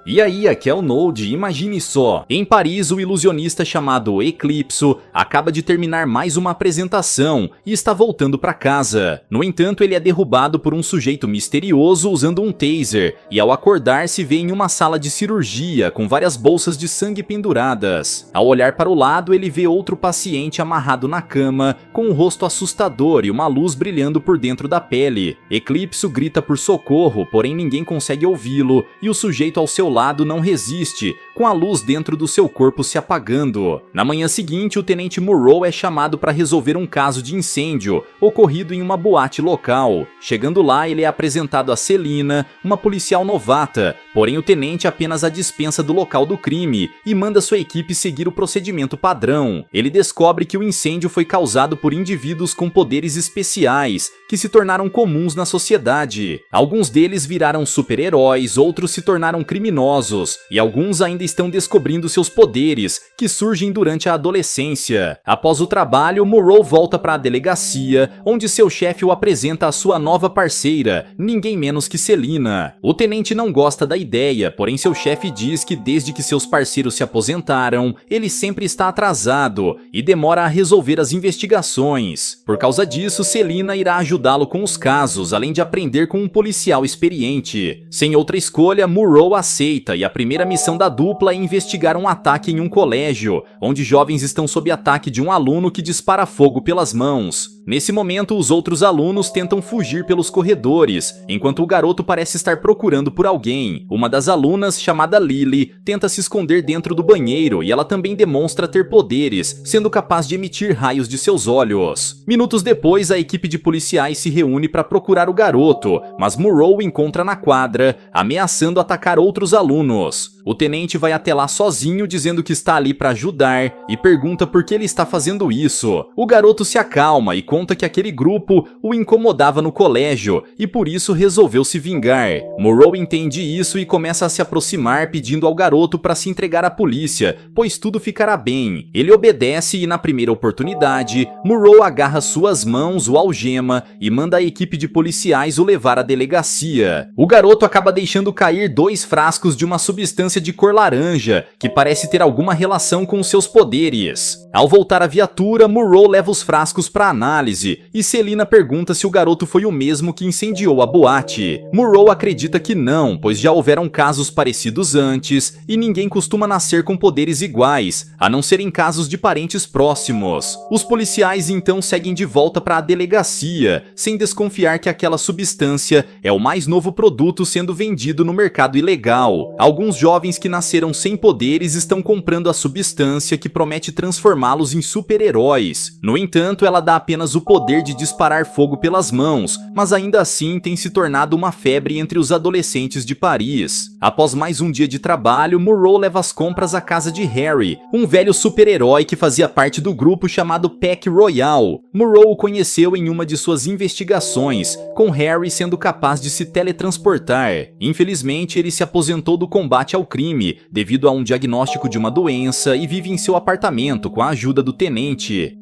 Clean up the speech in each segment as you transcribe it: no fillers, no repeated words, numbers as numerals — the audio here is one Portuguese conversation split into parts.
E aí, aqui é o Node, imagine só. Em Paris, o ilusionista chamado Eclipso acaba de terminar mais uma apresentação e está voltando para casa. No entanto, ele é derrubado por um sujeito misterioso usando um taser e ao acordar se vê em uma sala de cirurgia com várias bolsas de sangue penduradas. Ao olhar para o lado, ele vê outro paciente amarrado na cama com um rosto assustador e uma luz brilhando por dentro da pele. Eclipso grita por socorro, porém ninguém consegue ouvi-lo e o sujeito ao seu lado não resiste, com a luz dentro do seu corpo se apagando. Na manhã seguinte, o tenente Murrow é chamado para resolver um caso de incêndio ocorrido em uma boate local. Chegando lá, ele é apresentado a Selina, uma policial novata, porém o tenente apenas a dispensa do local do crime e manda sua equipe seguir o procedimento padrão. Ele descobre que o incêndio foi causado por indivíduos com poderes especiais que se tornaram comuns na sociedade. Alguns deles viraram super-heróis, outros se tornaram criminosos e alguns ainda estão descobrindo seus poderes, que surgem durante a adolescência. Após o trabalho, Murrow volta para a delegacia, onde seu chefe o apresenta a sua nova parceira, ninguém menos que Selina. O tenente não gosta da ideia, porém seu chefe diz que desde que seus parceiros se aposentaram, ele sempre está atrasado e demora a resolver as investigações. Por causa disso, Selina irá ajudá-lo com os casos, além de aprender com um policial experiente. Sem outra escolha, Murrow aceita e a primeira missão da dupla é investigar um ataque em um colégio, onde jovens estão sob ataque de um aluno que dispara fogo pelas mãos. Nesse momento, os outros alunos tentam fugir pelos corredores, enquanto o garoto parece estar procurando por alguém. Uma das alunas, chamada Lily, tenta se esconder dentro do banheiro e ela também demonstra ter poderes, sendo capaz de emitir raios de seus olhos. Minutos depois, a equipe de policiais se reúne para procurar o garoto, mas Murrow o encontra na quadra, ameaçando atacar outros alunos. O tenente vai até lá sozinho, dizendo que está ali para ajudar, e pergunta por que ele está fazendo isso. O garoto se acalma e conta que aquele grupo o incomodava no colégio, e por isso resolveu se vingar. Murrow entende isso e começa a se aproximar, pedindo ao garoto para se entregar à polícia, pois tudo ficará bem. Ele obedece e na primeira oportunidade, Murrow agarra suas mãos, o algema, e manda a equipe de policiais o levar à delegacia. O garoto acaba deixando cair 2 frascos de uma substância de cor laranja, que parece ter alguma relação com seus poderes. Ao voltar à viatura, Murrow leva os frascos para análise, e Selina pergunta se o garoto foi o mesmo que incendiou a boate. Murrow acredita que não, pois já houveram casos parecidos antes, e ninguém costuma nascer com poderes iguais, a não ser em casos de parentes próximos. Os policiais então seguem de volta para a delegacia, sem desconfiar que aquela substância é o mais novo produto sendo vendido no mercado ilegal. Alguns jovens que nasceram sem poderes estão comprando a substância que promete transformá-los em super-heróis. No entanto, ela dá apenas o poder de disparar fogo pelas mãos, mas ainda assim tem se tornado uma febre entre os adolescentes de Paris. Após mais um dia de trabalho, Murrow leva as compras à casa de Harry, um velho super-herói que fazia parte do grupo chamado Pack Royal. Murrow o conheceu em uma de suas investigações, com Harry sendo capaz de se teletransportar. Infelizmente, ele se aposentou do combate ao crime devido a um diagnóstico de uma doença e vive em seu apartamento com a ajuda do tenente.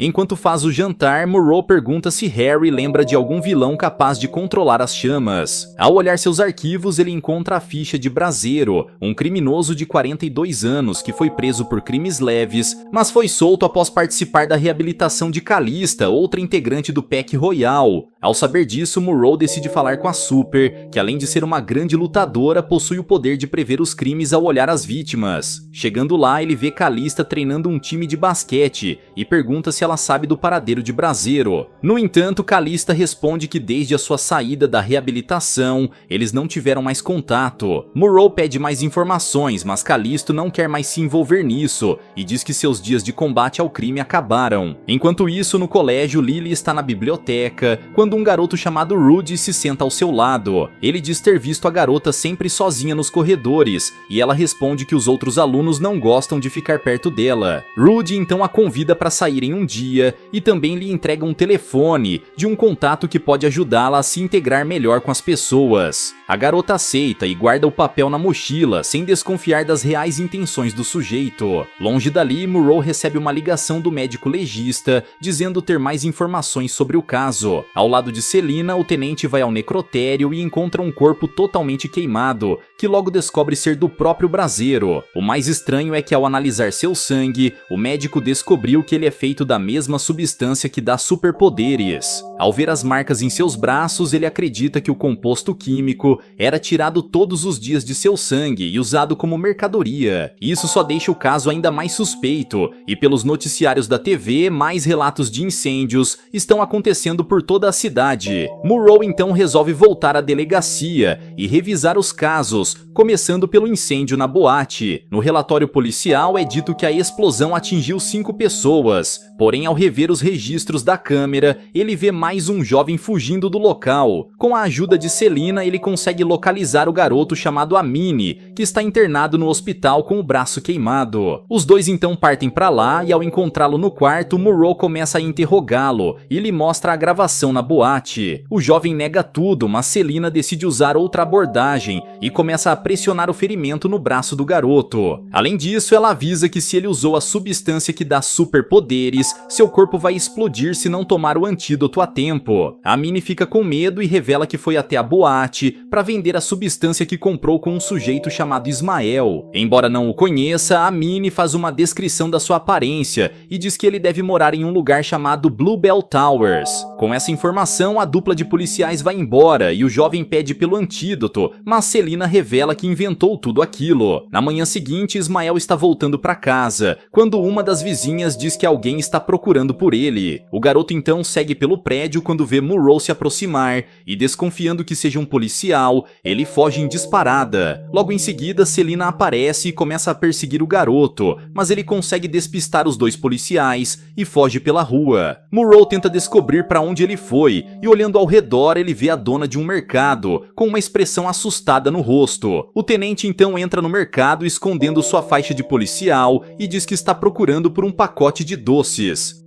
Enquanto faz o jantar, Murrow pergunta se Harry lembra de algum vilão capaz de controlar as chamas. Ao olhar seus arquivos, ele encontra a ficha de Braseiro, um criminoso de 42 anos que foi preso por crimes leves, mas foi solto após participar da reabilitação de Calista, outra integrante do Pack Royal. Ao saber disso, Murrow decide falar com a Super, que além de ser uma grande lutadora, possui o poder de prever os crimes ao olhar as vítimas. Chegando lá, ele vê Calista treinando um time de basquete e pergunta se ela sabe do paradeiro de Braseiro. No entanto, Calista responde que desde a sua saída da reabilitação, eles não tiveram mais contato. Murrow pede mais informações, mas Calisto não quer mais se envolver nisso e diz que seus dias de combate ao crime acabaram. Enquanto isso, no colégio, Lily está na biblioteca, quando um garoto chamado Rudy se senta ao seu lado. Ele diz ter visto a garota sempre sozinha nos corredores, e ela responde que os outros alunos não gostam de ficar perto dela. Rudy então a convida para saírem um dia, e também lhe entrega um telefone de um contato que pode ajudá-la a se integrar melhor com as pessoas. A garota aceita e guarda o papel na mochila, sem desconfiar das reais intenções do sujeito. Longe dali, Monroe recebe uma ligação do médico legista, dizendo ter mais informações sobre o caso. Ao lado de Selina, o tenente vai ao necrotério e encontra um corpo totalmente queimado, que logo descobre ser do próprio braseiro. O mais estranho é que ao analisar seu sangue, o médico descobriu que ele é feito da mesma substância que dá superpoderes. Ao ver as marcas em seus braços, ele acredita que o composto químico era tirado todos os dias de seu sangue e usado como mercadoria. Isso só deixa o caso ainda mais suspeito, e pelos noticiários da TV, mais relatos de incêndios estão acontecendo por toda a cidade. Monroe então resolve voltar à delegacia e revisar os casos, começando pelo incêndio na boate. No relatório policial é dito que a explosão atingiu 5 pessoas, porém ao rever os registros da câmera, ele vê mais um jovem fugindo do local. Com a ajuda de Selina, ele consegue localizar o garoto chamado Amine, que está internado no hospital com o braço queimado. Os dois então partem para lá e ao encontrá-lo no quarto, Monroe começa a interrogá-lo e lhe mostra a gravação na boate. O jovem nega tudo, mas Selina decide usar outra abordagem e começa a pressionar o ferimento no braço do garoto. Além disso, ela avisa que se ele usou a substância que dá superpoderes, seu corpo vai explodir se não tomar o antídoto a tempo. A Minnie fica com medo e revela que foi até a boate para vender a substância que comprou com um sujeito chamado Ismael. Embora não o conheça, a Minnie faz uma descrição da sua aparência e diz que ele deve morar em um lugar chamado Bluebell Towers. Com essa informação, a dupla de policiais vai embora e o jovem pede pelo antídoto, mas Selina revela que inventou tudo aquilo. Na manhã seguinte, Ismael está voltando para casa, quando uma das vizinhas diz que alguém está procurando por ele. O garoto então segue pelo prédio quando vê Monroe se aproximar e, desconfiando que seja um policial, ele foge em disparada. Logo em seguida, Selina aparece e começa a perseguir o garoto, mas ele consegue despistar os dois policiais e foge pela rua. Monroe tenta descobrir para onde ele foi e, olhando ao redor, ele vê a dona de um mercado com uma expressão assustada no rosto. O tenente então entra no mercado escondendo sua faixa de policial e diz que está procurando por um pacote de doces.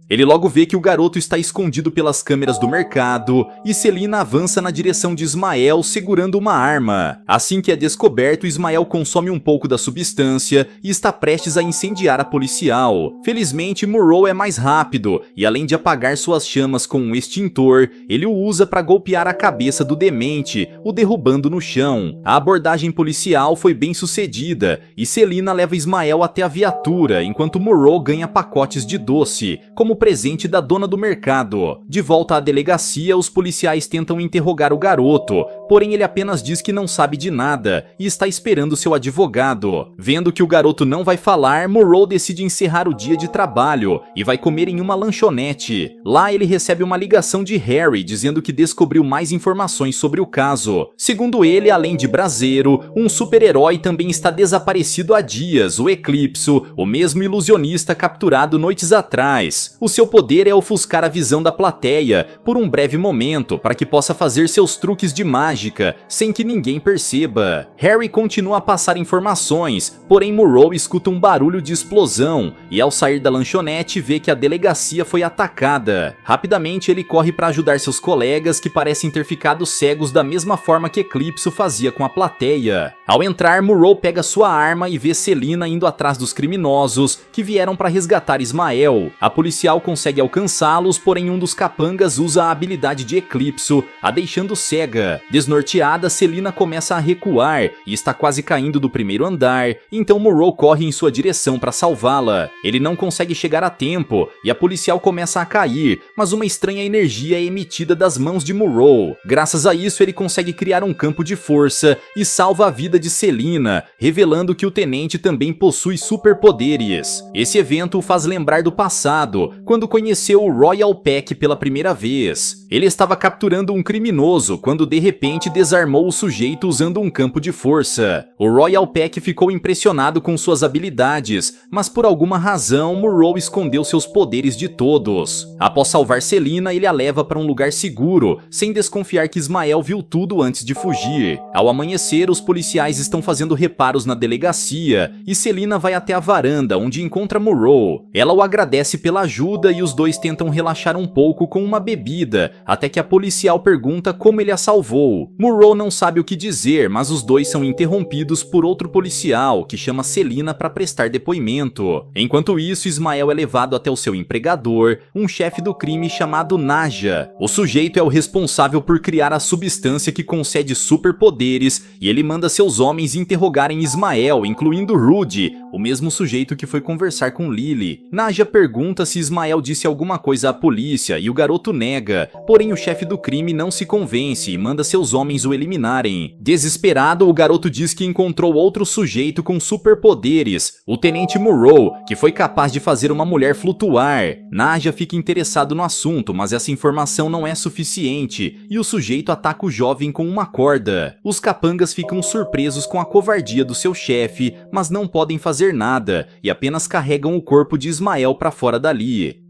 Ele logo vê que o garoto está escondido pelas câmeras do mercado e Selina avança na direção de Ismael segurando uma arma. Assim que é descoberto, Ismael consome um pouco da substância e está prestes a incendiar a policial. Felizmente, Monroe é mais rápido e, além de apagar suas chamas com um extintor, ele o usa para golpear a cabeça do demente, o derrubando no chão. A abordagem policial foi bem sucedida e Selina leva Ismael até a viatura, enquanto Monroe ganha pacotes de doce, como presente da dona do mercado. De volta à delegacia, os policiais tentam interrogar o garoto, porém ele apenas diz que não sabe de nada e está esperando seu advogado. Vendo que o garoto não vai falar, Monroe decide encerrar o dia de trabalho e vai comer em uma lanchonete. Lá ele recebe uma ligação de Harry dizendo que descobriu mais informações sobre o caso. Segundo ele, além de braseiro, um super-herói também está desaparecido há dias, o Eclipso, o mesmo ilusionista capturado noites atrás. O seu poder é ofuscar a visão da plateia por um breve momento para que possa fazer seus truques de mágica sem que ninguém perceba. Harry continua a passar informações, porém Monroe escuta um barulho de explosão e ao sair da lanchonete vê que a delegacia foi atacada. Rapidamente ele corre para ajudar seus colegas que parecem ter ficado cegos da mesma forma que Eclipso fazia com a plateia. Ao entrar, Monroe pega sua arma e vê Selina indo atrás dos criminosos que vieram para resgatar Ismael. A policial consegue alcançá-los, porém um dos capangas usa a habilidade de Eclipso, a deixando cega. Desnorteada, Selina começa a recuar e está quase caindo do primeiro andar, então Monroe corre em sua direção para salvá-la. Ele não consegue chegar a tempo e a policial começa a cair, mas uma estranha energia é emitida das mãos de Monroe. Graças a isso, ele consegue criar um campo de força e salva a vida de Selina, revelando que o tenente também possui superpoderes. Esse evento o faz lembrar do passado, quando conheceu o Royal Pack pela primeira vez. Ele estava capturando um criminoso quando de repente desarmou o sujeito usando um campo de força. O Royal Pack ficou impressionado com suas habilidades, mas por alguma razão Monroe escondeu seus poderes de todos. Após salvar Selina, ele a leva para um lugar seguro, sem desconfiar que Ismael viu tudo antes de fugir. Ao amanhecer, os policiais policiais estão fazendo reparos na delegacia e Selina vai até a varanda onde encontra Monroe. Ela o agradece pela ajuda e os dois tentam relaxar um pouco com uma bebida, até que a policial pergunta como ele a salvou. Monroe não sabe o que dizer, mas os dois são interrompidos por outro policial que chama Selina para prestar depoimento. Enquanto isso, Ismael é levado até o seu empregador, um chefe do crime chamado Naja. O sujeito é o responsável por criar a substância que concede superpoderes e ele manda seus homens interrogarem Ismael, incluindo Rudy, o mesmo sujeito que foi conversar com Lily. Naja pergunta se Ismael disse alguma coisa à polícia e o garoto nega, porém o chefe do crime não se convence e manda seus homens o eliminarem. Desesperado, o garoto diz que encontrou outro sujeito com superpoderes, o Tenente Monroe, que foi capaz de fazer uma mulher flutuar. Naja fica interessado no assunto, mas essa informação não é suficiente e o sujeito ataca o jovem com uma corda. Os capangas ficam surpresos com a covardia do seu chefe, mas não podem fazer nada e apenas carregam o corpo de Ismael para fora dali.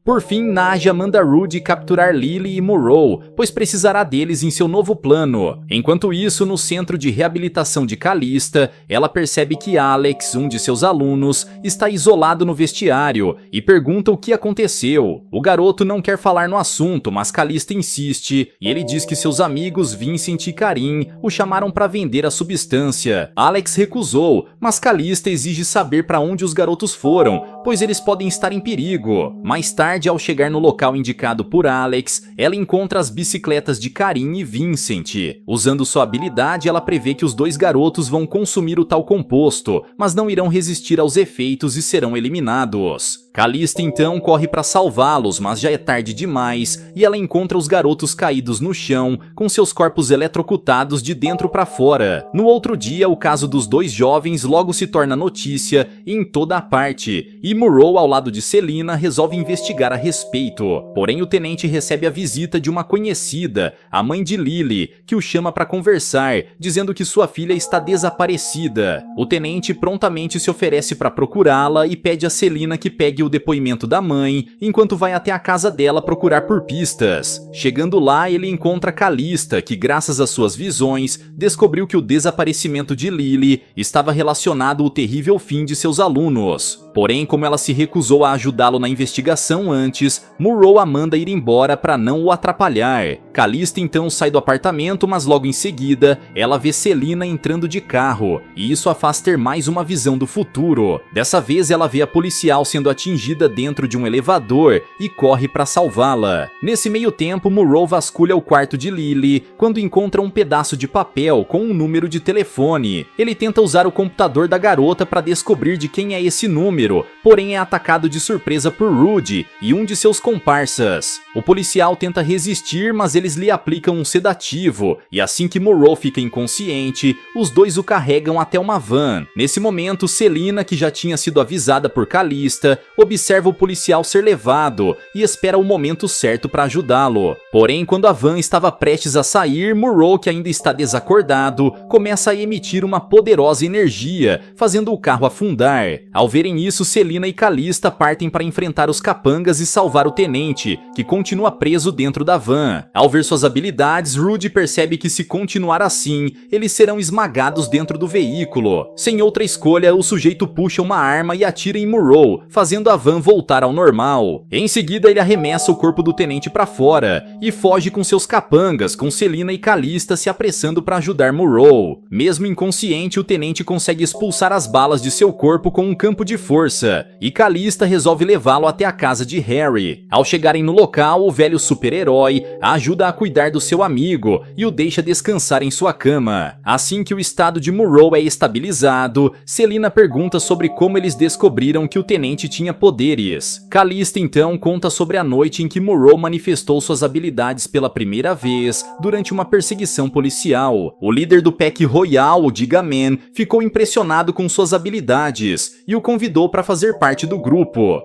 Por fim, Naja manda Rudy capturar Lily e Monroe, pois precisará deles em seu novo plano. Enquanto isso, no centro de reabilitação de Calista, ela percebe que Alex, um de seus alunos, está isolado no vestiário e pergunta o que aconteceu. O garoto não quer falar no assunto, mas Calista insiste e ele diz que seus amigos Vincent e Karim o chamaram para vender a substância. Alex recusou, mas Calista exige saber para onde os garotos foram, pois eles podem estar em perigo. Mais tarde, ao chegar no local indicado por Alex, ela encontra as bicicletas de Karim e Vincent. Usando sua habilidade, ela prevê que os dois garotos vão consumir o tal composto, mas não irão resistir aos efeitos e serão eliminados. Calista então corre para salvá-los, mas já é tarde demais e ela encontra os garotos caídos no chão, com seus corpos eletrocutados de dentro para fora. No outro dia, o caso dos dois jovens logo se torna notícia em toda a parte, e Monroe, ao lado de Selina, resolve investigar a respeito. Porém, o tenente recebe a visita de uma conhecida, a mãe de Lily, que o chama para conversar, dizendo que sua filha está desaparecida. O tenente prontamente se oferece para procurá-la e pede a Selina que pegue o depoimento da mãe, enquanto vai até a casa dela procurar por pistas. Chegando lá, ele encontra Calista, que graças às suas visões, descobriu que o desaparecimento de Lily estava relacionado ao terrível fim de seus alunos. Porém, como ela se recusou a ajudá-lo na investigação antes, Monroe a manda ir embora para não o atrapalhar. Calista então sai do apartamento, mas logo em seguida, ela vê Selina entrando de carro, e isso a faz ter mais uma visão do futuro. Dessa vez, ela vê a policial sendo atingida dentro de um elevador e corre para salvá-la. Nesse meio tempo, Monroe vasculha o quarto de Lily quando encontra um pedaço de papel com um número de telefone. Ele tenta usar o computador da garota para descobrir de quem é esse número, porém é atacado de surpresa por Rudy e um de seus comparsas. O policial tenta resistir, mas eles lhe aplicam um sedativo, e assim que Monroe fica inconsciente, os dois o carregam até uma van. Nesse momento, Selina, que já tinha sido avisada por Calista, observa o policial ser levado e espera o momento certo para ajudá-lo. Porém, quando a van estava prestes a sair, Monroe, que ainda está desacordado, começa a emitir uma poderosa energia, fazendo o carro afundar. Ao verem isso, Selina e Calista partem para enfrentar os capangas e salvar o tenente, que continua preso dentro da van. Ao ver suas habilidades, Rudy percebe que se continuar assim, eles serão esmagados dentro do veículo. Sem outra escolha, o sujeito puxa uma arma e atira em Monroe, fazendo a van voltar ao normal. Em seguida, ele arremessa o corpo do tenente para fora e foge com seus capangas, com Selina e Calista se apressando para ajudar Monroe. Mesmo inconsciente, o tenente consegue expulsar as balas de seu corpo com um campo de força, e Calista resolve levá-lo até a casa de Harry. Ao chegarem no local, o velho super-herói ajuda a cuidar do seu amigo e o deixa descansar em sua cama. Assim que o estado de Monroe é estabilizado, Selina pergunta sobre como eles descobriram que o tenente tinha poderes. Calista então conta sobre a noite em que Monroe manifestou suas habilidades pela primeira vez durante uma perseguição policial. O líder do PEC Royal, o Giga-Man, ficou impressionado com suas habilidades e o convidou para fazer parte do grupo.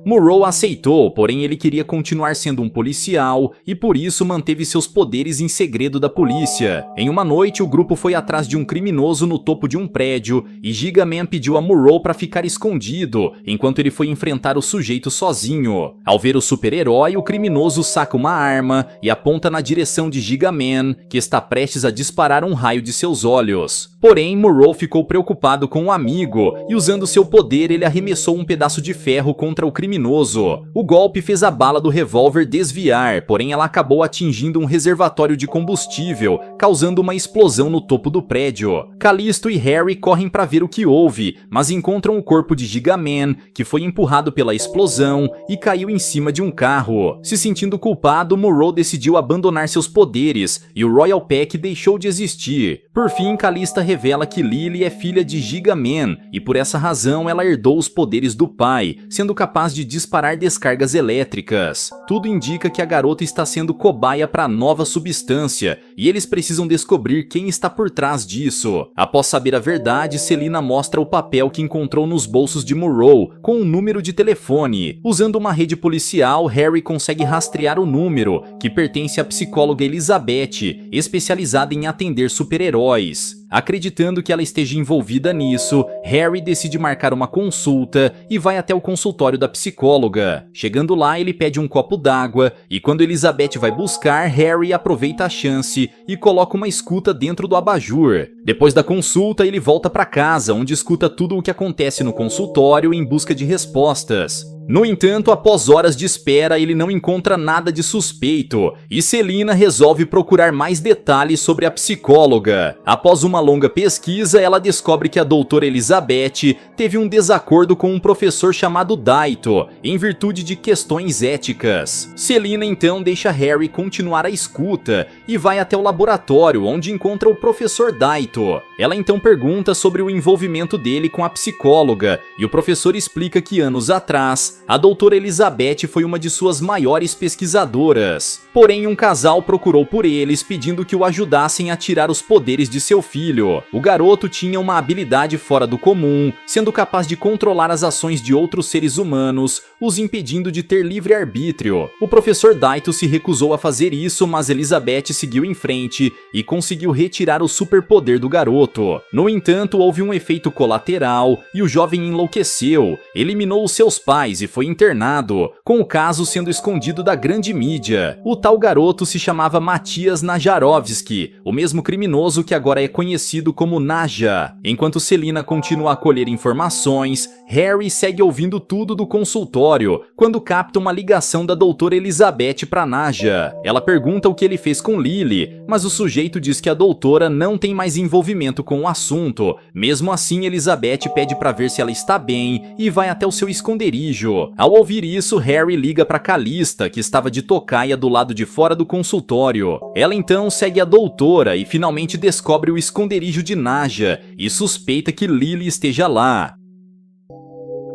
Monroe aceitou, porém ele queria continuar sendo um policial e por isso manteve seus poderes em segredo da polícia. Em uma noite, o grupo foi atrás de um criminoso no topo de um prédio e Giga Man pediu a Monroe para ficar escondido, enquanto ele foi enfrentar o sujeito sozinho. Ao ver o super-herói, o criminoso saca uma arma e aponta na direção de Giga Man, que está prestes a disparar um raio de seus olhos. Porém, Monroe ficou preocupado com o amigo e usando seu poder ele arremessou um pedaço de ferro contra o criminoso. O golpe fez a bala do revólver desviar, porém ela acabou atingindo um reservatório de combustível, causando uma explosão no topo do prédio. Callisto e Harry correm para ver o que houve, mas encontram o corpo de Giga Man, que foi empurrado pela explosão e caiu em cima de um carro. Se sentindo culpado, Monroe decidiu abandonar seus poderes e o Royal Pack deixou de existir. Por fim, Calista revela que Lily é filha de Giga Man e por essa razão ela herdou os poderes do pai, sendo capaz de disparar descargas elétricas. Tudo indica que a garota está sendo cobaia para a nova substância e eles precisam descobrir quem está por trás disso. Após saber a verdade, Selina mostra o papel que encontrou nos bolsos de Monroe com um número de telefone. Usando uma rede policial, Harry consegue rastrear o número, que pertence à psicóloga Elizabeth, especializada em atender super-heróis. Acreditando que ela esteja envolvida nisso, Harry decide marcar uma consulta e vai até o consultório da psicóloga. Chegando lá, ele pede um copo d'água e quando Elizabeth vai buscar, Harry aproveita a chance e coloca uma escuta dentro do abajur. Depois da consulta, ele volta para casa, onde escuta tudo o que acontece no consultório em busca de respostas. No entanto, após horas de espera, ele não encontra nada de suspeito e Selina resolve procurar mais detalhes sobre a psicóloga. Após uma longa pesquisa, ela descobre que a doutora Elizabeth teve um desacordo com um professor chamado Daito, em virtude de questões éticas. Selina então deixa Harry continuar a escuta e vai até o laboratório, onde encontra o professor Daito. Ela então pergunta sobre o envolvimento dele com a psicóloga e o professor explica que anos atrás, a doutora Elizabeth foi uma de suas maiores pesquisadoras. Porém, um casal procurou por eles pedindo que o ajudassem a tirar os poderes de seu filho. O garoto tinha uma habilidade fora do comum, sendo capaz de controlar as ações de outros seres humanos, os impedindo de ter livre-arbítrio. O professor Daito se recusou a fazer isso, mas Elizabeth seguiu em frente e conseguiu retirar o superpoder do garoto. No entanto, houve um efeito colateral e o jovem enlouqueceu, eliminou os seus pais e foi internado, com o caso sendo escondido da grande mídia. O tal garoto se chamava Matias Najarovski, o mesmo criminoso que agora é conhecido como Naja. Enquanto Selina continua a colher informações, Harry segue ouvindo tudo do consultório, quando capta uma ligação da doutora Elizabeth para Naja. Ela pergunta o que ele fez com Lily, mas o sujeito diz que a doutora não tem mais envolvimento com o assunto. Mesmo assim, Elizabeth pede para ver se ela está bem e vai até o seu esconderijo. Ao ouvir isso, Harry liga para Calista, que estava de tocaia do lado de fora do consultório. Ela então segue a doutora e finalmente descobre o esconderijo de Naja e suspeita que Lily esteja lá.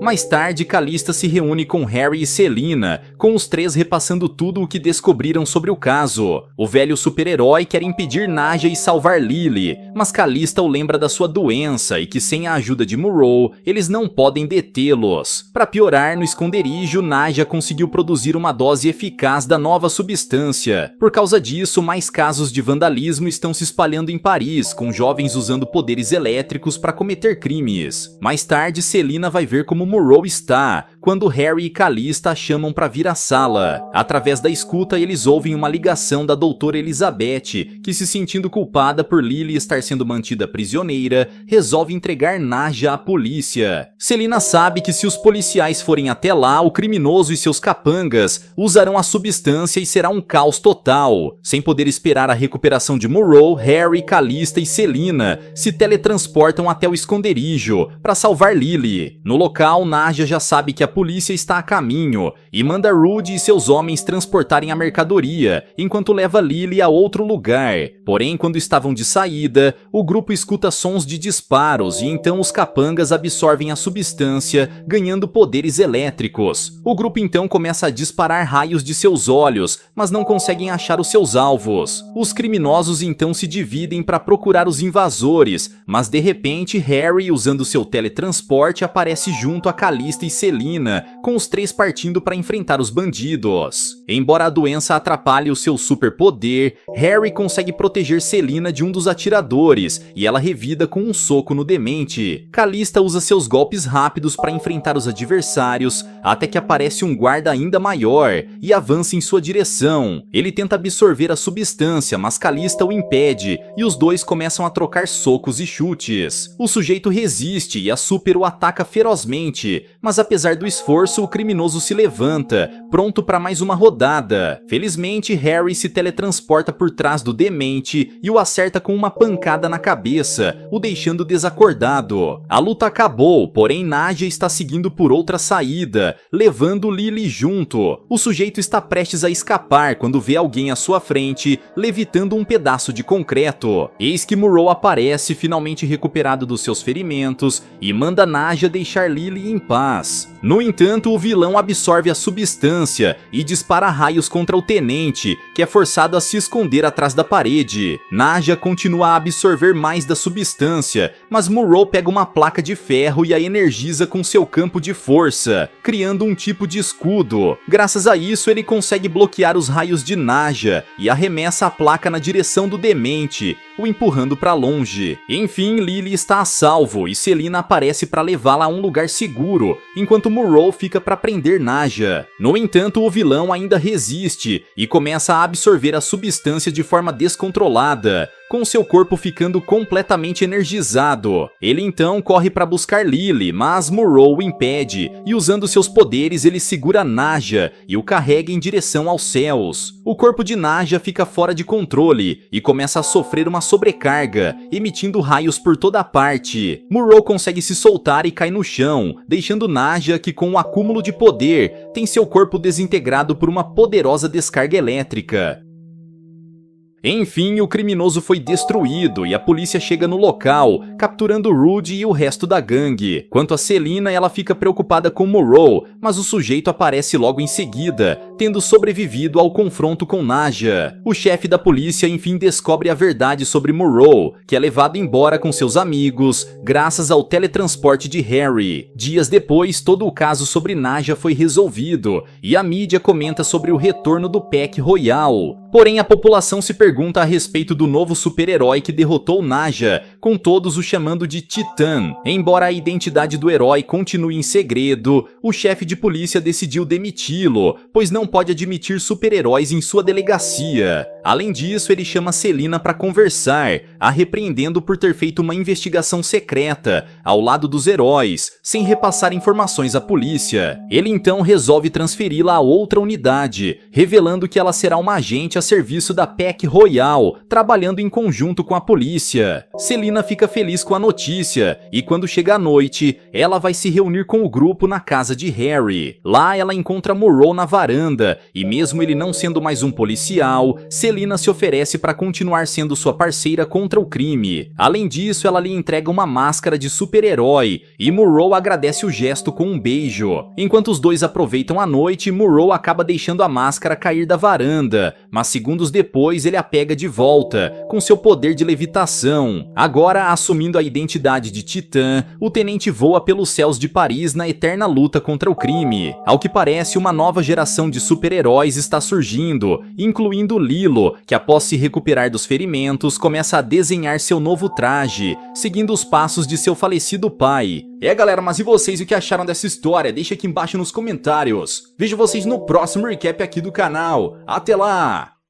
Mais tarde, Calista se reúne com Harry e Selina, com os três repassando tudo o que descobriram sobre o caso. O velho super-herói quer impedir Naja e salvar Lily, mas Calista o lembra da sua doença e que sem a ajuda de Monroe, eles não podem detê-los. Para piorar, no esconderijo, Naja conseguiu produzir uma dose eficaz da nova substância. Por causa disso, mais casos de vandalismo estão se espalhando em Paris, com jovens usando poderes elétricos para cometer crimes. Mais tarde, Selina vai ver como Monroe está, quando Harry e Calista a chamam para vir à sala. Através da escuta, eles ouvem uma ligação da doutora Elizabeth, que se sentindo culpada por Lily estar sendo mantida prisioneira, resolve entregar Naja à polícia. Selina sabe que se os policiais forem até lá, o criminoso e seus capangas usarão a substância e será um caos total. Sem poder esperar a recuperação de Monroe, Harry, Calista e Selina se teletransportam até o esconderijo para salvar Lily. No local, Naja já sabe que a polícia está a caminho e manda Rudy e seus homens transportarem a mercadoria, enquanto leva Lily a outro lugar. Porém, quando estavam de saída, o grupo escuta sons de disparos e então os capangas absorvem a substância, ganhando poderes elétricos. O grupo então começa a disparar raios de seus olhos, mas não conseguem achar os seus alvos. Os criminosos então se dividem para procurar os invasores, mas de repente Harry, usando seu teletransporte, aparece junto junto a Calista e Selina, com os três partindo para enfrentar os bandidos. Embora a doença atrapalhe o seu superpoder, Harry consegue proteger Selina de um dos atiradores e ela revida com um soco no demente. Calista usa seus golpes rápidos para enfrentar os adversários, até que aparece um guarda ainda maior e avança em sua direção. Ele tenta absorver a substância, mas Calista o impede e os dois começam a trocar socos e chutes. O sujeito resiste e a Super o ataca ferozmente, mas apesar do esforço, o criminoso se levanta, pronto para mais uma rodada. Felizmente, Harry se teletransporta por trás do demente e o acerta com uma pancada na cabeça, o deixando desacordado. A luta acabou, porém Nadja está seguindo por outra saída, levando Lily junto. O sujeito está prestes a escapar quando vê alguém à sua frente, levitando um pedaço de concreto. Eis que Murrow aparece, finalmente recuperado dos seus ferimentos, e manda Nadja deixar Lily em paz. No entanto, o vilão absorve a substância e dispara raios contra o tenente, que é forçado a se esconder atrás da parede. Nadja continua a absorver mais da substância, mas Murrow pega uma placa de ferro e a energiza com seu campo de força, criando um tipo de escudo. Graças a isso, ele consegue bloquear os raios de Nadja e arremessa a placa na direção do demente, o empurrando para longe. Enfim, Lily está a salvo e Selina aparece para levá-la a um lugar seguro, enquanto Murrow fica para prender Nadja. No entanto, o vilão ainda resiste e começa a absorver a substância de forma descontrolada, com seu corpo ficando completamente energizado. Ele então corre para buscar Lily, mas Murrow o impede e usando seus poderes ele segura Nadja e o carrega em direção aos céus. O corpo de Nadja fica fora de controle e começa a sofrer uma sobrecarga, emitindo raios por toda parte. Murrow consegue se soltar e cai no chão, deixando Nadja, que com o acúmulo de poder tem seu corpo desintegrado por uma poderosa descarga elétrica. Enfim, o criminoso foi destruído e a polícia chega no local, capturando Rudy e o resto da gangue. Quanto a Selina, ela fica preocupada com Murrow, mas o sujeito aparece logo em seguida, tendo sobrevivido ao confronto com Nadja. O chefe da polícia enfim descobre a verdade sobre Murrow, que é levado embora com seus amigos, graças ao teletransporte de Harry. Dias depois, todo o caso sobre Nadja foi resolvido, e a mídia comenta sobre o retorno do Pack Royal. Porém, a população se pergunta a respeito do novo super-herói que derrotou Nadja, com todos o chamando de Titã. Embora a identidade do herói continue em segredo, o chefe de polícia decidiu demiti-lo, pois não pode admitir super-heróis em sua delegacia. Além disso, ele chama Selina para conversar, a repreendendo por ter feito uma investigação secreta, ao lado dos heróis, sem repassar informações à polícia. Ele então resolve transferi-la a outra unidade, revelando que ela será uma agente a serviço da Pack Royal, trabalhando em conjunto com a polícia. Selina fica feliz com a notícia, e quando chega a noite, ela vai se reunir com o grupo na casa de Harry. Lá ela encontra Murrow na varanda, e mesmo ele não sendo mais um policial, Selina se oferece para continuar sendo sua parceira contra o crime. Além disso, ela lhe entrega uma máscara de super-herói, e Murrow agradece o gesto com um beijo. Enquanto os dois aproveitam a noite, Murrow acaba deixando a máscara cair da varanda, mas segundos depois ele a pega de volta, com seu poder de levitação. Agora, assumindo a identidade de Titã, o tenente voa pelos céus de Paris na eterna luta contra o crime. Ao que parece, uma nova geração de super-heróis está surgindo, incluindo Lilo, que após se recuperar dos ferimentos, começa a desenhar seu novo traje, seguindo os passos de seu falecido pai. Galera, mas e vocês, o que acharam dessa história? Deixa aqui embaixo nos comentários. Vejo vocês no próximo recap aqui do canal. Até lá!